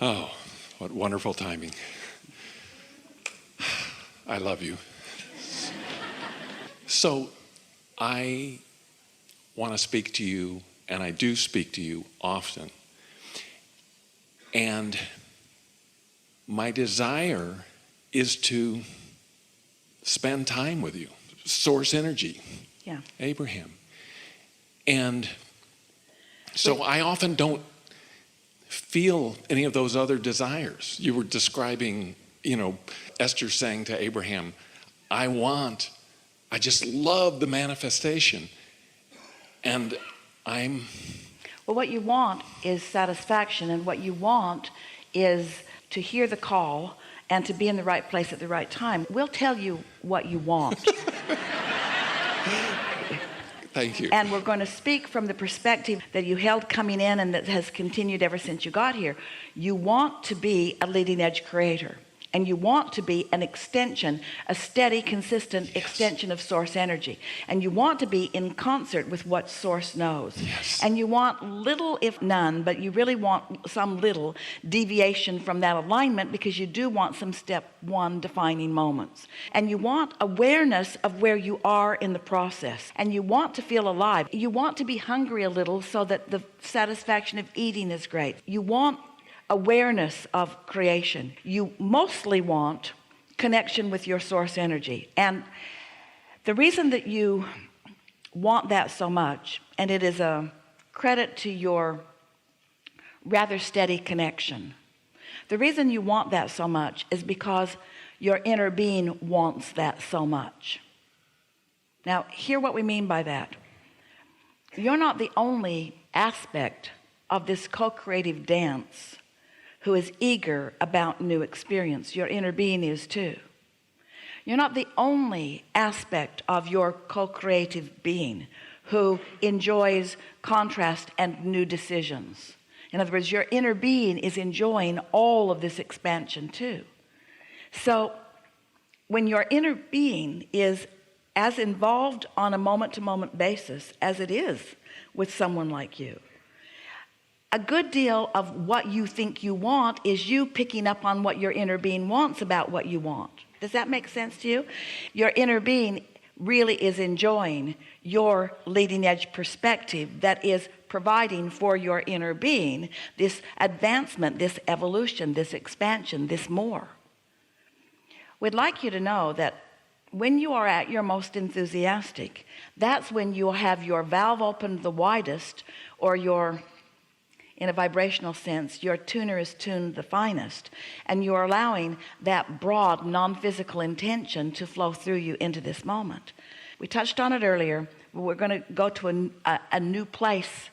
Oh, what wonderful timing. I love you. So I want to speak to you, and I do speak to you often. And my desire is to spend time with you. Source energy. Yeah. Abraham. And so I often don't feel any of those other desires. You were describing, Esther saying to Abraham, I just love the manifestation. And Well, what you want is satisfaction, and what you want is to hear the call and to be in the right place at the right time. We'll tell you what you want. Thank you. And we're going to speak from the perspective that you held coming in and that has continued ever since you got here. You want to be a leading edge creator. And you want to be an extension, a steady, consistent extension of source energy. And you want to be in concert with what source knows. Yes. And you want little, if none, but you really want some little deviation from that alignment, because you do want some step one defining moments. And you want awareness of where you are in the process. And you want to feel alive. You want to be hungry a little so that the satisfaction of eating is great. You want awareness of creation. You mostly want connection with your source energy. And the reason that you want that so much, and it is a credit to your rather steady connection, the reason you want that so much is because your inner being wants that so much. Now, hear what we mean by that. You're not the only aspect of this co-creative dance who is eager about new experience. Your inner being is too. You're not the only aspect of your co-creative being who enjoys contrast and new decisions. In other words, your inner being is enjoying all of this expansion too. So when your inner being is as involved on a moment-to-moment basis as it is with someone like you, a good deal of what you think you want is you picking up on what your inner being wants about what you want. Does that make sense to you? Your inner being really is enjoying your leading edge perspective that is providing for your inner being this advancement, this evolution, this expansion, this more. We'd like you to know that when you are at your most enthusiastic, that's when you'll have your valve opened the widest, or in a vibrational sense, your tuner is tuned the finest, and you're allowing that broad non-physical intention to flow through you into this moment. We touched on it earlier, but we're going to go to a new place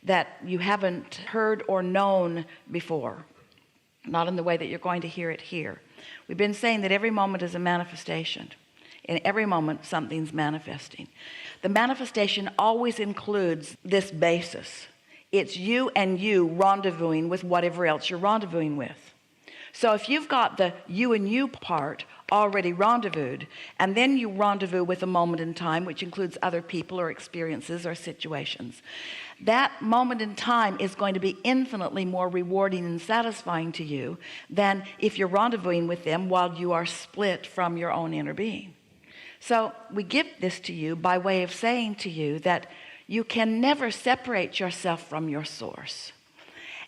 that you haven't heard or known before, not in the way that you're going to hear it here. We've been saying that every moment is a manifestation. In every moment, something's manifesting. The manifestation always includes this basis. It's you and you rendezvousing with whatever else you're rendezvousing with. So if you've got the you and you part already rendezvoused, and then you rendezvous with a moment in time, which includes other people or experiences or situations, that moment in time is going to be infinitely more rewarding and satisfying to you than if you're rendezvousing with them while you are split from your own inner being. So we give this to you by way of saying to you that you can never separate yourself from your source.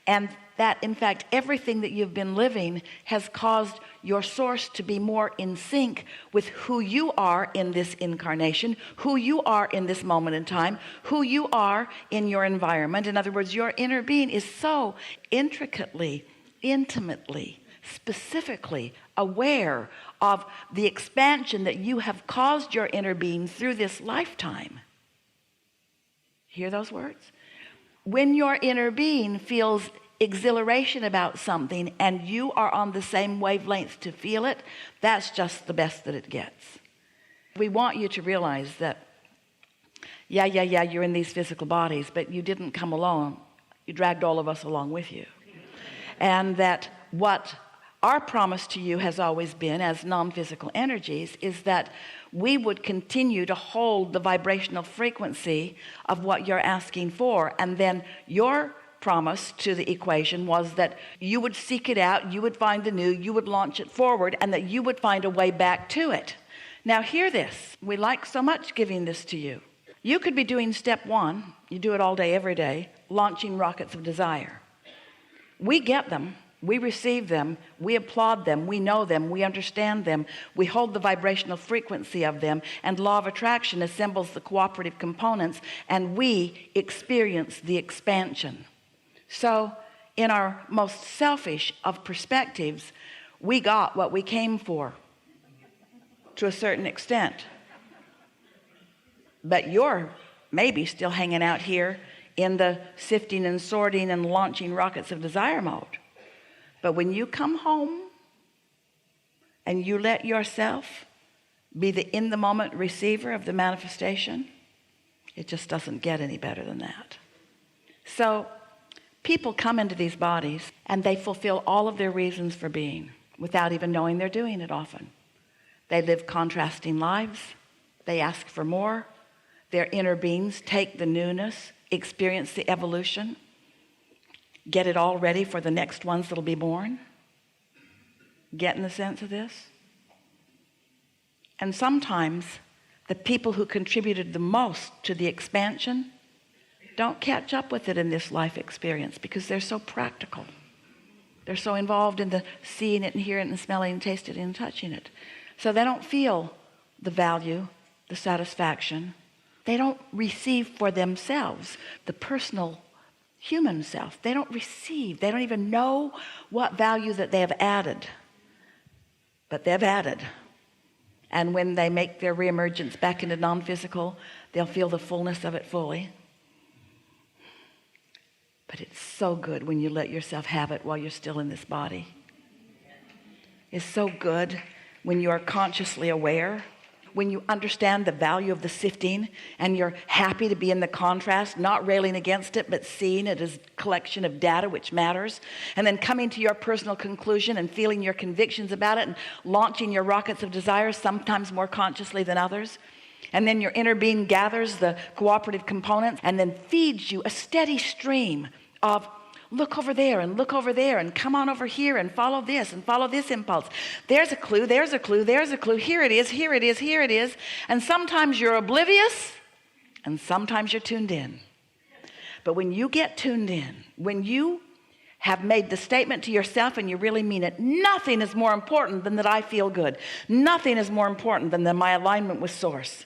And that, in fact, everything that you've been living has caused your source to be more in sync with who you are in this incarnation, who you are in this moment in time, who you are in your environment. In other words, your inner being is so intricately, intimately, specifically aware of the expansion that you have caused your inner being through this lifetime. Hear those words? When your inner being feels exhilaration about something and you are on the same wavelength to feel it, that's just the best that it gets. We want you to realize that, yeah, you're in these physical bodies, but you didn't come alone. You dragged all of us along with you. And that what our promise to you has always been, as non-physical energies, is that we would continue to hold the vibrational frequency of what you're asking for, and then your promise to the equation was that you would seek it out, you would find the new, you would launch it forward, and that you would find a way back to it. Now hear this. We like so much giving this to you. You could be doing step one, you do it all day, every day, launching rockets of desire. We get them, we receive them, we applaud them, we know them, we understand them, we hold the vibrational frequency of them, and law of attraction assembles the cooperative components, and we experience the expansion. So in our most selfish of perspectives, we got what we came for to a certain extent. But you're maybe still hanging out here in the sifting and sorting and launching rockets of desire mode. But when you come home and you let yourself be the in the moment receiver of the manifestation, it just doesn't get any better than that. So people come into these bodies and they fulfill all of their reasons for being without even knowing they're doing it often. They live contrasting lives. They ask for more. Their inner beings take the newness, experience the evolution, get it all ready for the next ones that'll be born. Getting the sense of this? And sometimes the people who contributed the most to the expansion don't catch up with it in this life experience because they're so practical. They're so involved in the seeing it and hearing it and smelling and tasting it and touching it. So they don't feel the value, the satisfaction. They don't receive for themselves the personal human self. They don't receive. They don't even know what value that they have added. But they've added. And when they make their reemergence back into non-physical, they'll feel the fullness of it fully. But it's so good when you let yourself have it while you're still in this body. It's so good when you are consciously aware, when you understand the value of the sifting and you're happy to be in the contrast, not railing against it, but seeing it as a collection of data which matters, and then coming to your personal conclusion and feeling your convictions about it and launching your rockets of desire, sometimes more consciously than others. And then your inner being gathers the cooperative components and then feeds you a steady stream of look over there and look over there and come on over here and follow this impulse. There's a clue, there's a clue, there's a clue. Here it is, here it is, here it is. And sometimes you're oblivious and sometimes you're tuned in. But when you get tuned in, when you have made the statement to yourself and you really mean it, nothing is more important than that I feel good. Nothing is more important than my alignment with Source.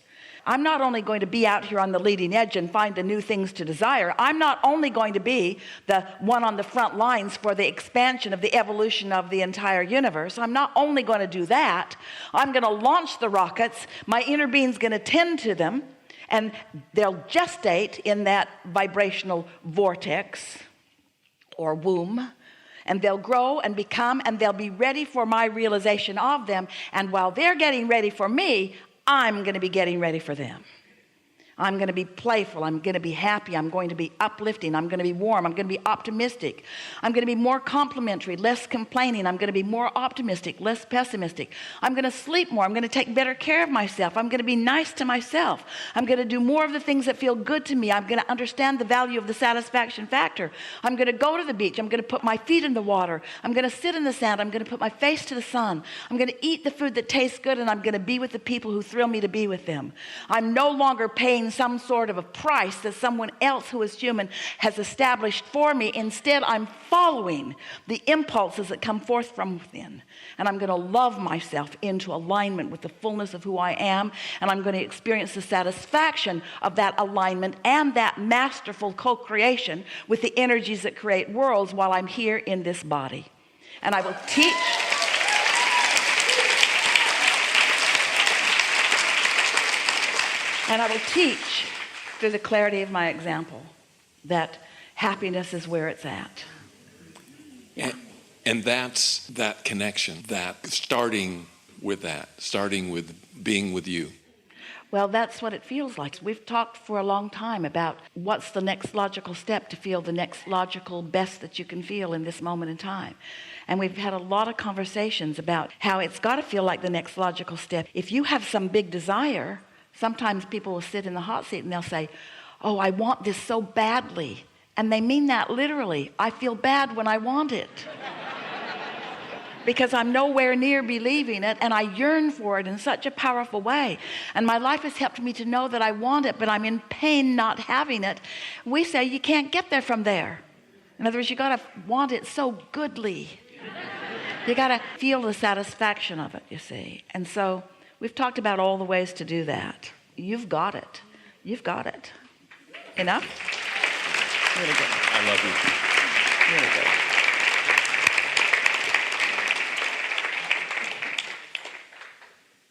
I'm not only going to be out here on the leading edge and find the new things to desire. I'm not only going to be the one on the front lines for the expansion of the evolution of the entire universe. I'm not only going to do that. I'm going to launch the rockets. My inner being's going to tend to them, and they'll gestate in that vibrational vortex or womb. And they'll grow and become, and they'll be ready for my realization of them. And while they're getting ready for me, I'm going to be getting ready for them. I'm going to be playful. I'm going to be happy. I'm going to be uplifting. I'm going to be warm. I'm going to be optimistic. I'm going to be more complimentary, less complaining. I'm going to be more optimistic, less pessimistic. I'm going to sleep more. I'm going to take better care of myself. I'm going to be nice to myself. I'm going to do more of the things that feel good to me. I'm going to understand the value of the satisfaction factor. I'm going to go to the beach. I'm going to put my feet in the water. I'm going to sit in the sand. I'm going to put my face to the sun. I'm going to eat the food that tastes good, and I'm going to be with the people who thrill me to be with them. I'm no longer paying some sort of a price that someone else who is human has established for me. Instead, I'm following the impulses that come forth from within. And I'm going to love myself into alignment with the fullness of who I am. And I'm going to experience the satisfaction of that alignment and that masterful co-creation with the energies that create worlds while I'm here in this body. And I will teach. And I will teach through the clarity of my example that happiness is where it's at. Yeah. And that's that connection, that starting with being with you. Well, that's what it feels like. We've talked for a long time about what's the next logical step to feel the next logical best that you can feel in this moment in time. And we've had a lot of conversations about how it's got to feel like the next logical step. If you have some big desire, sometimes people will sit in the hot seat and they'll say, oh, I want this so badly. And they mean that literally. I feel bad when I want it. Because I'm nowhere near believing it, and I yearn for it in such a powerful way. And my life has helped me to know that I want it, but I'm in pain not having it. We say you can't get there from there. In other words, you got to want it so goodly. You got to feel the satisfaction of it, you see. And so we've talked about all the ways to do that. You've got it. You've got it. Enough? Really good. I love you. Really good.